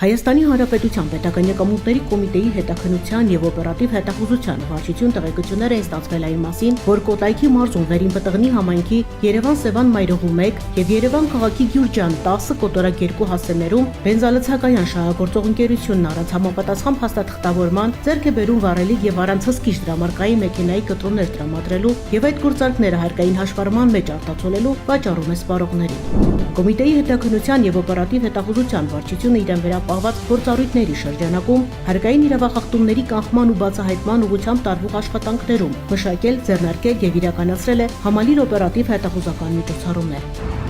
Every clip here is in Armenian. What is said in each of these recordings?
Հայաստանի Հանրապետության պետական եկամուտների կոմիտեի հետաքննության եւ օպերատիվ հետախուզության վարչություն տեղեկություններ են ստացվել այն մասին, որ Կոտայքի մարզում վերին պտղնի համայնքի Երևան-Սևան մայրուղու 1 եւ Երևան քաղաքի Գյուրջան 10 կոտորակ 2 հասցեներում բենզալցակայան շահագործող ընկերությունն առանց համապատասխան փաստաթղթավորման ձեռք է բերում վառելիք եւ առանց հսկիչ դրամարկային մեքենայի կտրոններ տրամադրելու եւ այդ գործարքները հարկային հաշվառման մեջ արտացոլելու վաճառում է սպառողներին։ Կոմիտեի հետաքննության եւ օպերատիվ հետախուզության վարչությունը իրեն վերապահված գործառույթների շրջանակում հարկային իրավախախտումների կանխման ու բացահայտման ուղղությամբ տարվող աշխատանքներում մշակել, ձեռնարկել եւ իրականացրել է համալիր օպերատիվ հետախուզական միջոցառումներ։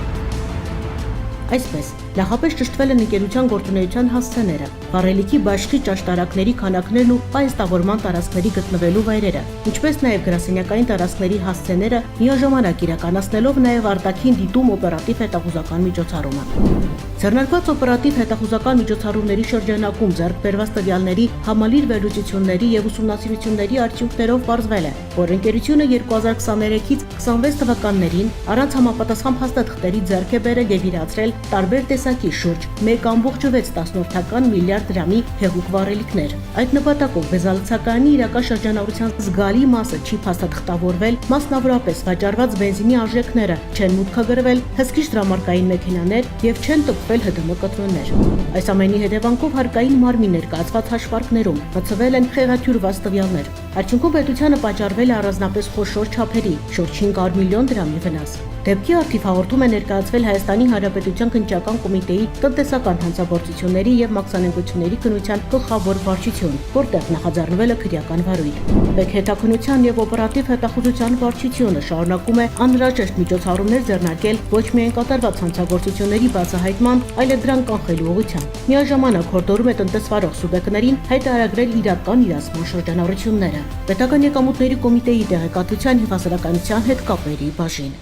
Այսպես, նախապես ճշտվել են ընկերության գործունեության հասցեները, վառելիքի բաշխի ճաշտարակների քանակներն ու պայստավորման տարածքների գտնվելու վայրերը, ինչպես նաև գրասենյակային տարածքների հասցեները միաժամանակ իրականացնելով նաև արտաքին դիտում օպերատիվ հետախուզական միջոցառումը։ Ձեռնարկված օպերատիվ հետախուզական միջոցառումների շրջանակում ձեռք բերված տվյալների համալիր վերլուծությունների եւ ուսումնասիրությունների արդյունքներով պարզվել է, որ ընկերությունը 2023-ից 26 թվականներին առանց համապատասխան փաստաթղթերի ձեռք է բերել եւ իրացրել տարբեր տեսակի շուրջ 1.6 միլիարդ դրամի հեղուկ վառելիքներ։ Այդ նպատակով բենզալցակայանի իրական շրջանառության զգալի մասը չի փաստաթղթավորվել, մասնավորապես վաճառված բենզինի արժեքները չեն մուտքագրվել, հսկիչ դրամարկային մեքենաներ եւ չեն տպվել ՀԴՄ կտրոններ։ Այս ամենի հետևանքով հարկային մարմին ներկայացված հաշվարկներում բացվել են խեղաթյուրված տվյալներ։ Արդյունքում պետությանը պատճառվել է առանձնապես խոշոր չափերի շուրջ 500 միլիոն դրամի վնաս։ Դեպքի արդիվ հաղորդում է ներկայացվել Հայաստանի Հանրապետության քննչական կոմիտեի տնտեսական հանցագործությունների եւ մաքսանենգությունների քննության գլխավոր վարչություն, որտեղ նախաձեռնվել է քրեական վարույթ։ Բեք հետաքննության եւ օպերատիվ հետախուզության վարչությունը շարունակում է անհրաժեշտ միջոցառումներ ձեռնարկել ոչ միայն կատարված հանցագործությունների բացահայտման, այլև դրանք կանխելու ուղղությամբ։ Միաժամանակ հորդորում է տնտեսվարող սուբյեկտներին հայտարարել իրական իրացման շրջանառությունները։ Պետական եկամուտների կոմիտեի տեղեկատվության եւ հասարակայնության հետ կապերի բաժին։